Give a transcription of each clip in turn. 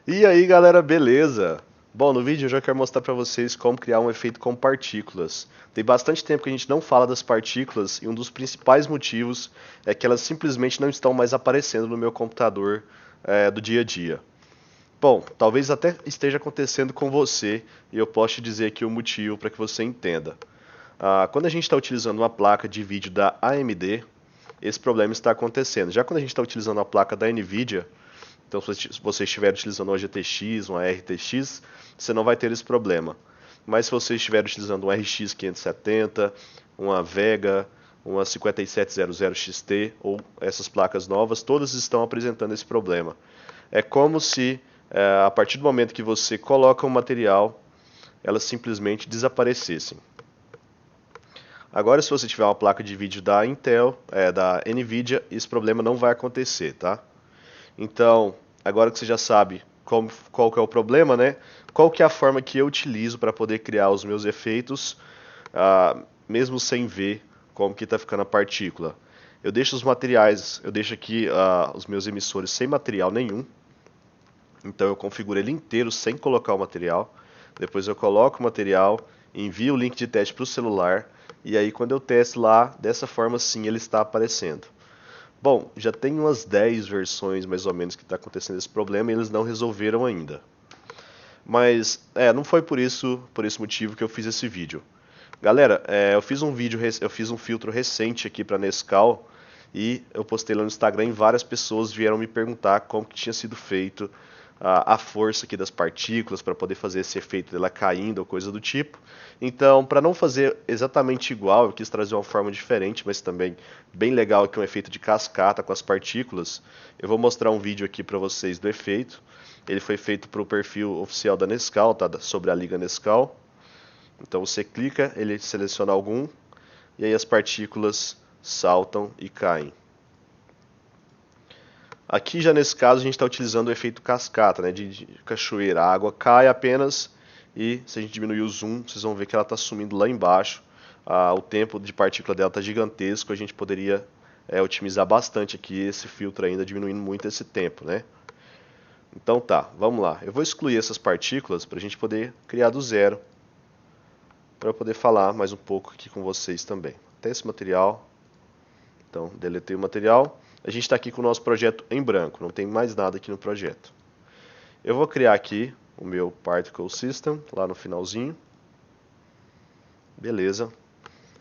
E aí galera, beleza? Bom, no vídeo eu já quero mostrar para vocês como criar um efeito com partículas. Tem bastante tempo que a gente não fala das partículas e um dos principais motivos é que elas simplesmente não estão mais aparecendo no meu computador do dia a dia. Bom, talvez até esteja acontecendo com você e eu posso te dizer aqui o motivo para que você entenda. Quando a gente está utilizando uma placa de vídeo da AMD, esse problema está acontecendo. Já quando a gente está utilizando a placa da NVIDIA, então, se você estiver utilizando uma GTX, uma RTX, você não vai ter esse problema. Mas se você estiver utilizando um RX 570, uma Vega, uma 5700 XT ou essas placas novas, todas estão apresentando esse problema. É como se, a partir do momento que você coloca o material, elas simplesmente desaparecessem. Agora, se você tiver uma placa de vídeo da Intel, da Nvidia, esse problema não vai acontecer, tá? Então, agora que você já sabe qual que é o problema, né? Qual que é a forma que eu utilizo para poder criar os meus efeitos, mesmo sem ver como que está ficando a partícula. Eu deixo os materiais, eu deixo aqui os meus emissores sem material nenhum. Então eu configuro ele inteiro sem colocar o material. Depois eu coloco o material, envio o link de teste para o celular. E aí quando eu testo lá, dessa forma sim ele está aparecendo. Bom, já tem umas 10 versões mais ou menos que está acontecendo esse problema e eles não resolveram ainda. Mas não foi por esse motivo que eu fiz esse vídeo. Galera, eu fiz um filtro recente aqui para Nescau e eu postei lá no Instagram e várias pessoas vieram me perguntar como que tinha sido feito a força aqui das partículas para poder fazer esse efeito dela caindo ou coisa do tipo. Então, para não fazer exatamente igual, eu quis trazer uma forma diferente, mas também bem legal que é um efeito de cascata com as partículas. Eu vou mostrar um vídeo aqui para vocês do efeito. Ele foi feito para o perfil oficial da Nescau, tá? Sobre a Liga Nescau. Então você clica, ele seleciona algum e aí as partículas saltam e caem. Aqui já nesse caso a gente está utilizando o efeito cascata, né, de cachoeira. A água cai apenas e se a gente diminuir o zoom, vocês vão ver que ela está sumindo lá embaixo. O tempo de partícula dela está gigantesco, a gente poderia otimizar bastante aqui esse filtro ainda, diminuindo muito esse tempo, né? Então tá, vamos lá. Eu vou excluir essas partículas para a gente poder criar do zero, para poder falar mais um pouco aqui com vocês também. Até esse material. Então, deletei o material. A gente está aqui com o nosso projeto em branco, não tem mais nada aqui no projeto. Eu vou criar aqui o meu Particle System, lá no finalzinho. Beleza.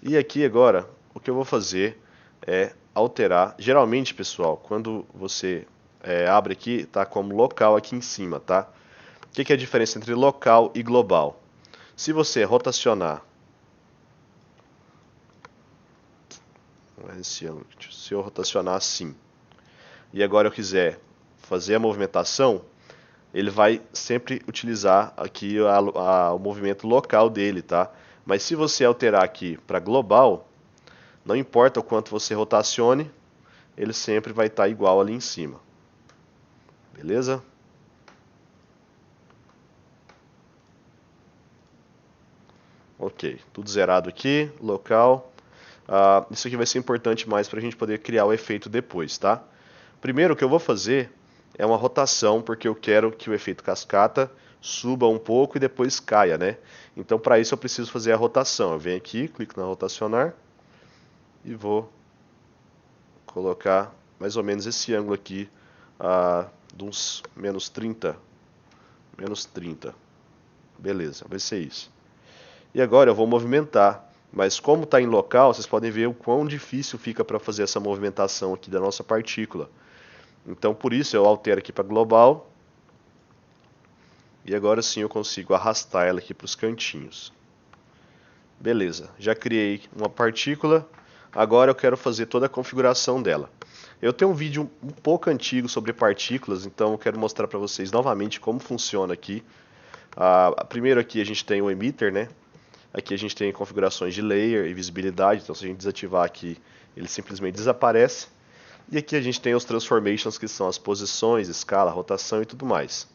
E aqui agora, o que eu vou fazer é alterar. Geralmente, pessoal, quando você abre aqui, tá como local aqui em cima, tá? O que é a diferença entre local e global? Se você rotacionar, se eu rotacionar assim, e agora eu quiser fazer a movimentação, ele vai sempre utilizar aqui o movimento local dele, tá? Mas se você alterar aqui para global, não importa o quanto você rotacione, ele sempre vai estar igual ali em cima. Beleza? Ok, tudo zerado aqui, local. Isso aqui vai ser importante mais para a gente poder criar o efeito depois, tá? Primeiro o que eu vou fazer é uma rotação, porque eu quero que o efeito cascata suba um pouco e depois caia, né? Então para isso eu preciso fazer a rotação. Eu venho aqui, clico na rotacionar e vou colocar mais ou menos esse ângulo aqui de uns menos 30. Menos 30. Beleza, vai ser isso. E agora eu vou movimentar. Mas como está em local, vocês podem ver o quão difícil fica para fazer essa movimentação aqui da nossa partícula. Então por isso eu altero aqui para global. E agora sim eu consigo arrastar ela aqui para os cantinhos. Beleza, já criei uma partícula. Agora eu quero fazer toda a configuração dela. Eu tenho um vídeo um pouco antigo sobre partículas, então eu quero mostrar para vocês novamente como funciona aqui. Primeiro aqui a gente tem o emitter, né? Aqui a gente tem configurações de layer e visibilidade, então se a gente desativar aqui, ele simplesmente desaparece. E aqui a gente tem os transformations, que são as posições, escala, rotação e tudo mais.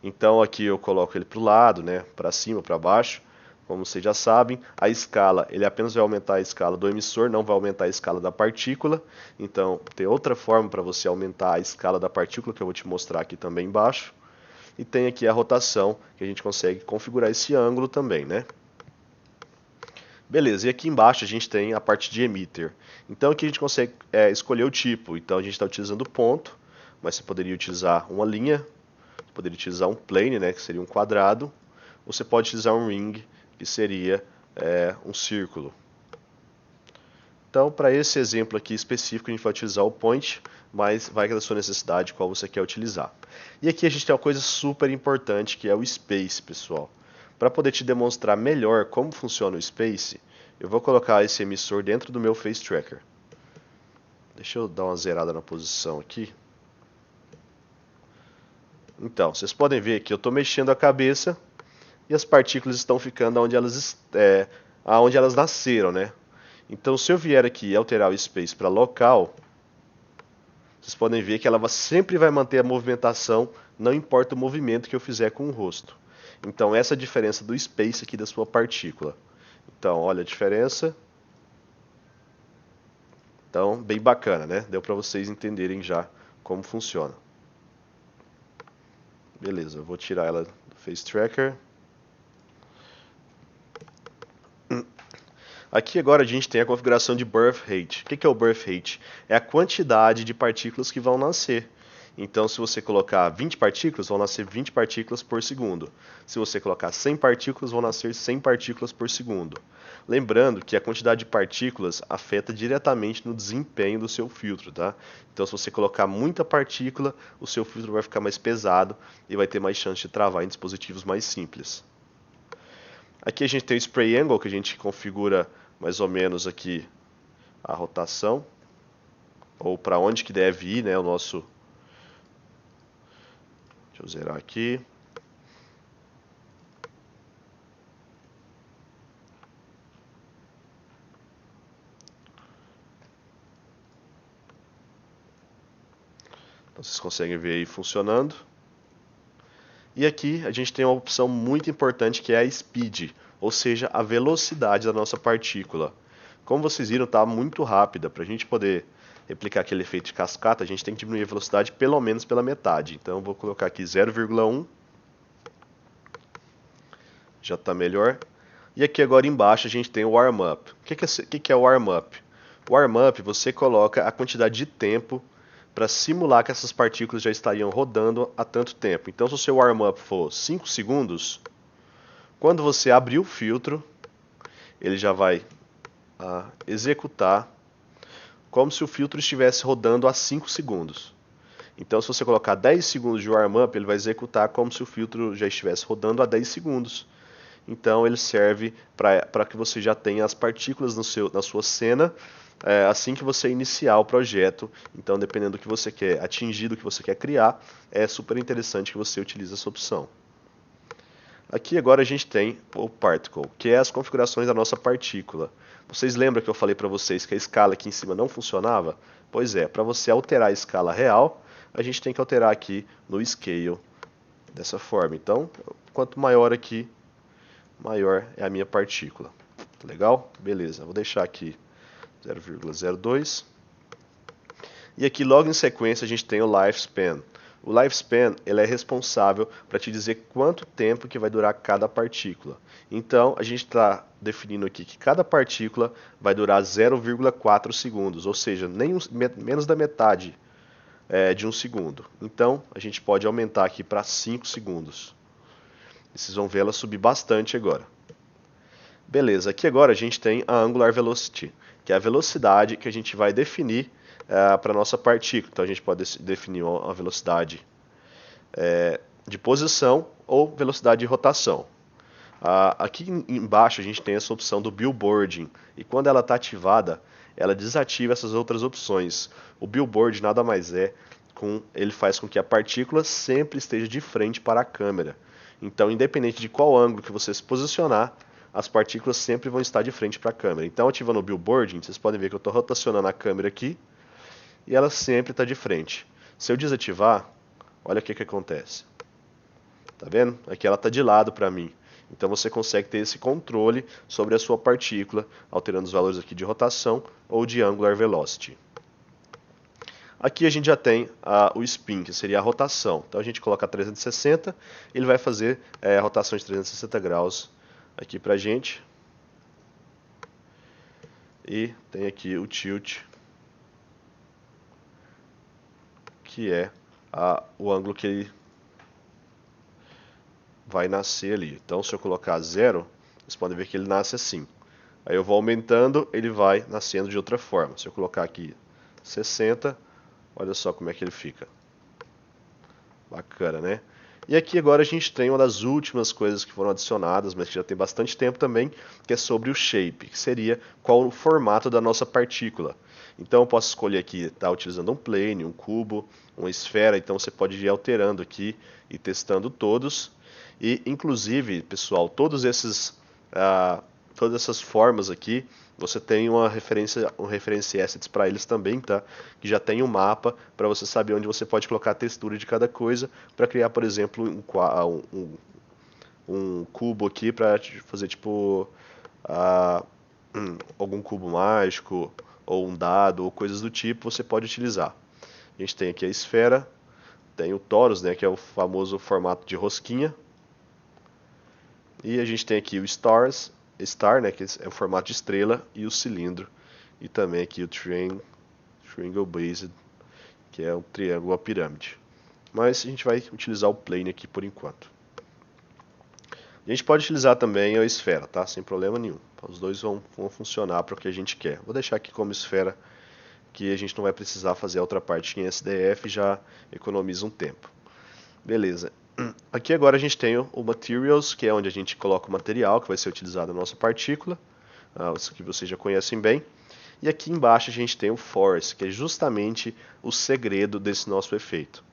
Então aqui eu coloco ele para o lado, né, para cima, para baixo. Como vocês já sabem, a escala, ele apenas vai aumentar a escala do emissor, não vai aumentar a escala da partícula. Então tem outra forma para você aumentar a escala da partícula, que eu vou te mostrar aqui também embaixo. E tem aqui a rotação, que a gente consegue configurar esse ângulo também, né? Beleza, e aqui embaixo a gente tem a parte de emitter. Então aqui a gente consegue escolher o tipo. Então a gente está utilizando ponto, mas você poderia utilizar uma linha, poderia utilizar um plane, né, que seria um quadrado, ou você pode utilizar um ring, que seria um círculo. Então, para esse exemplo aqui específico, a gente vai utilizar o point, mas vai da sua necessidade qual você quer utilizar. E aqui a gente tem uma coisa super importante, que é o space, pessoal. Para poder te demonstrar melhor como funciona o space, eu vou colocar esse emissor dentro do meu Face Tracker. Deixa eu dar uma zerada na posição aqui. Então, vocês podem ver que eu estou mexendo a cabeça e as partículas estão ficando onde elas nasceram, né? Então, se eu vier aqui e alterar o space para local, vocês podem ver que ela sempre vai manter a movimentação, não importa o movimento que eu fizer com o rosto. Então, essa é a diferença do space aqui da sua partícula. Então, olha a diferença. Então, bem bacana, né? Deu para vocês entenderem já como funciona. Beleza, eu vou tirar ela do Face Tracker. Aqui agora a gente tem a configuração de birth rate. O que é o birth rate? É a quantidade de partículas que vão nascer. Então, se você colocar 20 partículas, vão nascer 20 partículas por segundo. Se você colocar 100 partículas, vão nascer 100 partículas por segundo. Lembrando que a quantidade de partículas afeta diretamente no desempenho do seu filtro, tá? Então, se você colocar muita partícula, o seu filtro vai ficar mais pesado e vai ter mais chance de travar em dispositivos mais simples. Aqui a gente tem o Spray Angle, que a gente configura mais ou menos aqui a rotação, ou para onde que deve ir, né, o nosso... Deixa eu zerar aqui. Então vocês conseguem ver aí funcionando. E aqui a gente tem uma opção muito importante que é a Speed, ou seja, a velocidade da nossa partícula. Como vocês viram, está muito rápida. Para a gente poder replicar aquele efeito de cascata, a gente tem que diminuir a velocidade pelo menos pela metade. Então eu vou colocar aqui 0,1. Já está melhor. E aqui agora embaixo a gente tem o warm-up. O que é o warm-up? O warm-up você coloca a quantidade de tempo para simular que essas partículas já estariam rodando há tanto tempo. Então, se o seu warm-up for 5 segundos, quando você abrir o filtro, ele já vai executar como se o filtro estivesse rodando há 5 segundos. Então, se você colocar 10 segundos de warm-up, ele vai executar como se o filtro já estivesse rodando há 10 segundos. Então, ele serve para que você já tenha as partículas na sua cena assim que você iniciar o projeto. Então, dependendo do que você quer atingir, do que você quer criar, é super interessante que você utilize essa opção. Aqui agora a gente tem o Particle, que é as configurações da nossa partícula. Vocês lembram que eu falei para vocês que a escala aqui em cima não funcionava? Pois é, para você alterar a escala real, a gente tem que alterar aqui no Scale dessa forma. Então, quanto maior aqui, maior é a minha partícula. Legal? Beleza, vou deixar aqui 0,02. E aqui logo em sequência a gente tem o Lifespan. O Lifespan ele é responsável para te dizer quanto tempo que vai durar cada partícula. Então a gente está definindo aqui que cada partícula vai durar 0,4 segundos, ou seja, menos da metade de um segundo. Então a gente pode aumentar aqui para 5 segundos. E vocês vão ver ela subir bastante agora. Beleza, aqui agora a gente tem a Angular Velocity, que é a velocidade que a gente vai definir para a nossa partícula. Então a gente pode definir a velocidade de posição ou velocidade de rotação. Aqui embaixo a gente tem essa opção do billboarding, e quando ela está ativada, ela desativa essas outras opções. O billboard nada mais ele faz com que a partícula sempre esteja de frente para a câmera. Então, independente de qual ângulo que você se posicionar, as partículas sempre vão estar de frente para a câmera. Então, ativando o billboarding, vocês podem ver que eu estou rotacionando a câmera aqui e ela sempre está de frente. Se eu desativar, olha o que acontece. Tá vendo? Aqui ela está de lado para mim. Então você consegue ter esse controle sobre a sua partícula, alterando os valores aqui de rotação ou de angular velocity. Aqui a gente já tem o spin, que seria a rotação. Então a gente coloca 360, ele vai fazer a rotação de 360 graus aqui pra gente. E tem aqui o tilt, que é o ângulo que ele vai nascer ali. Então se eu colocar 0, vocês podem ver que ele nasce assim. Aí eu vou aumentando, ele vai nascendo de outra forma. Se eu colocar aqui 60, olha só como é que ele fica. Bacana, né? E aqui agora a gente tem uma das últimas coisas que foram adicionadas, mas que já tem bastante tempo também, que é sobre o shape, que seria qual o formato da nossa partícula. Então eu posso escolher aqui, estar utilizando um plane, um cubo, uma esfera, então você pode ir alterando aqui e testando todos. E inclusive, pessoal, todas essas formas aqui, você tem um referência assets para eles também, tá? Que já tem um mapa para você saber onde você pode colocar a textura de cada coisa para criar, por exemplo, um cubo aqui para fazer tipo algum cubo mágico ou um dado ou coisas do tipo, você pode utilizar. A gente tem aqui a esfera, tem o torus, né, que é o famoso formato de rosquinha. E a gente tem aqui o Star, né, que é o formato de estrela, e o cilindro. E também aqui o Triangle Based, que é o triângulo, a pirâmide. Mas a gente vai utilizar o plane aqui por enquanto. A gente pode utilizar também a esfera, tá? Sem problema nenhum. Os dois vão funcionar para o que a gente quer. Vou deixar aqui como esfera, que a gente não vai precisar fazer a outra parte em SDF, já economiza um tempo. Beleza. Aqui agora a gente tem o Materials, que é onde a gente coloca o material que vai ser utilizado na nossa partícula, isso que vocês já conhecem bem. E aqui embaixo a gente tem o Force, que é justamente o segredo desse nosso efeito.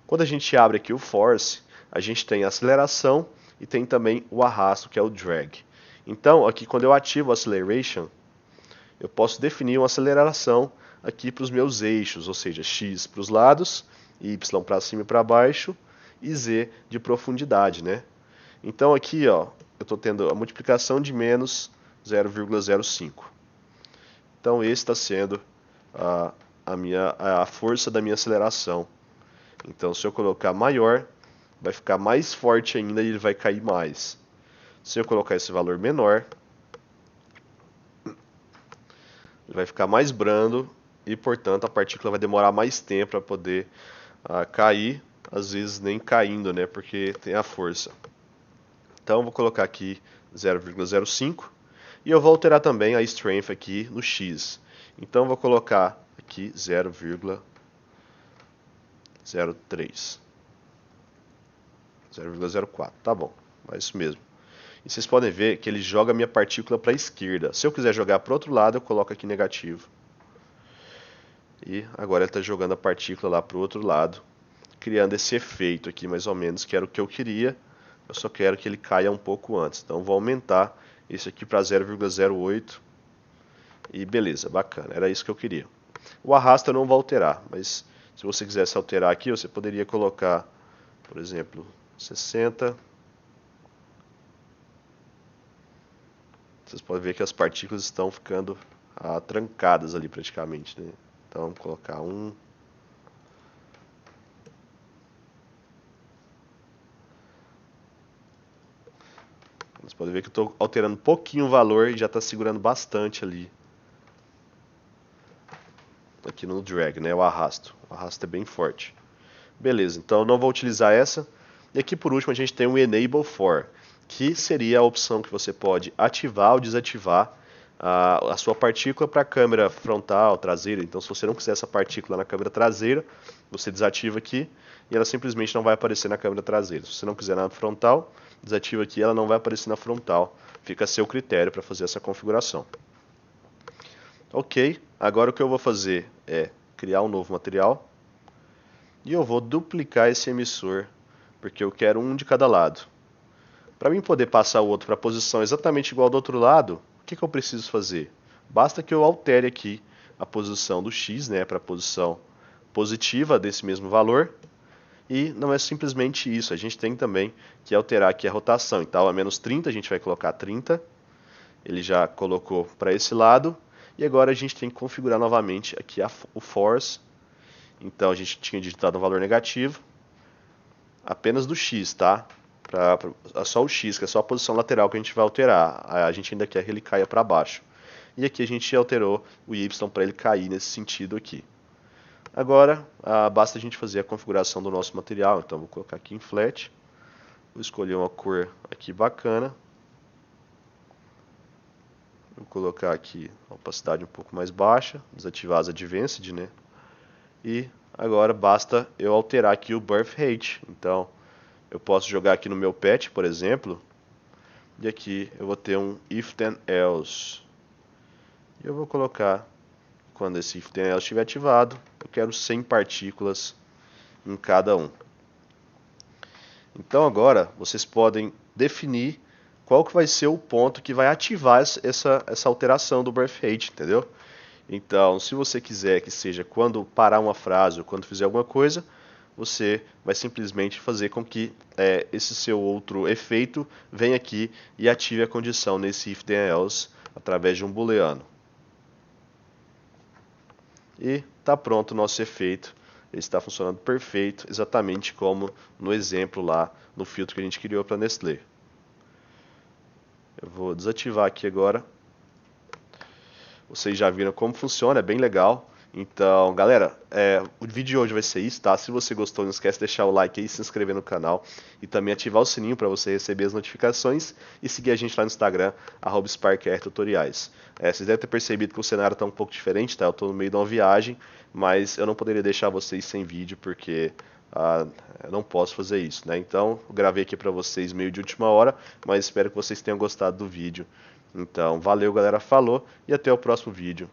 Quando a gente abre aqui o Force, a gente tem a aceleração e tem também o arrasto, que é o Drag. Então, aqui quando eu ativo o Acceleration, eu posso definir uma aceleração aqui para os meus eixos, ou seja, X para os lados, Y para cima e para baixo, e Z de profundidade, né? Então aqui, ó, eu estou tendo a multiplicação de menos 0,05. Então esse está sendo a força da minha aceleração. Então se eu colocar maior, vai ficar mais forte ainda e ele vai cair mais. Se eu colocar esse valor menor, ele vai ficar mais brando e, portanto, a partícula vai demorar mais tempo para poder cair, às vezes nem caindo, né, porque tem a força. Então vou colocar aqui 0,05 e eu vou alterar também a strength aqui no X. Então vou colocar aqui 0,03. 0,04, tá bom, é isso mesmo. E vocês podem ver que ele joga a minha partícula para a esquerda. Se eu quiser jogar para o outro lado, eu coloco aqui negativo. E agora ele está jogando a partícula lá para o outro lado, criando esse efeito aqui mais ou menos, que era o que eu queria. Eu só quero que ele caia um pouco antes. Então vou aumentar esse aqui para 0,08. E beleza, bacana, era isso que eu queria. O arrasto eu não vou alterar, mas se você quisesse alterar aqui, você poderia colocar, por exemplo, 60. Vocês podem ver que as partículas estão ficando trancadas ali praticamente, né? Então vamos colocar 1. Vocês podem ver que eu estou alterando um pouquinho o valor e já está segurando bastante ali. Aqui no drag, né? O arrasto. O arrasto é bem forte. Beleza, então eu não vou utilizar essa. E aqui por último a gente tem o Enable For, que seria a opção que você pode ativar ou desativar a sua partícula para a câmera frontal, traseira. Então se você não quiser essa partícula na câmera traseira, você desativa aqui e ela simplesmente não vai aparecer na câmera traseira. Se você não quiser na frontal, desativa aqui e ela não vai aparecer na frontal. Fica a seu critério para fazer essa configuração. Ok, agora o que eu vou fazer é criar um novo material e eu vou duplicar esse emissor, porque eu quero um de cada lado. Para mim poder passar o outro para a posição exatamente igual do outro lado, o que eu preciso fazer? Basta que eu altere aqui a posição do X, né, para a posição positiva desse mesmo valor. E não é simplesmente isso, a gente tem também que alterar aqui a rotação. Então a menos 30 a gente vai colocar 30, ele já colocou para esse lado. E agora a gente tem que configurar novamente aqui o force Então a gente tinha digitado um valor negativo, apenas do x, tá? Só o x, que é só a posição lateral que a gente vai alterar. A gente ainda quer que ele caia para baixo. E aqui a gente alterou o y para ele cair nesse sentido aqui. Agora, basta a gente fazer a configuração do nosso material. Então vou colocar aqui em flat. Vou escolher uma cor aqui bacana. Vou colocar aqui a opacidade um pouco mais baixa, desativar as advanced, né? E agora basta eu alterar aqui o birth rate. Então, eu posso jogar aqui no meu patch, por exemplo, e aqui eu vou ter um if then else. E eu vou colocar, quando esse if then else estiver ativado, eu quero 100 partículas em cada um. Então agora vocês podem definir qual que vai ser o ponto que vai ativar essa alteração do birth rate, entendeu? Então, se você quiser que seja quando parar uma frase ou quando fizer alguma coisa, você vai simplesmente fazer com que esse seu outro efeito venha aqui e ative a condição nesse if then else através de um booleano. E está pronto o nosso efeito. Ele está funcionando perfeito, exatamente como no exemplo lá no filtro que a gente criou para Nestlé. Eu vou desativar aqui agora. Vocês já viram como funciona, é bem legal. Então, galera, o vídeo de hoje vai ser isso, tá? Se você gostou, não esquece de deixar o like aí, se inscrever no canal e também ativar o sininho para você receber as notificações e seguir a gente lá no Instagram, @SparkRTutoriais. Vocês devem ter percebido que o cenário está um pouco diferente, tá? Eu estou no meio de uma viagem, mas eu não poderia deixar vocês sem vídeo porque eu não posso fazer isso, né? Então, eu gravei aqui para vocês meio de última hora, mas espero que vocês tenham gostado do vídeo. Então, valeu, galera, falou e até o próximo vídeo.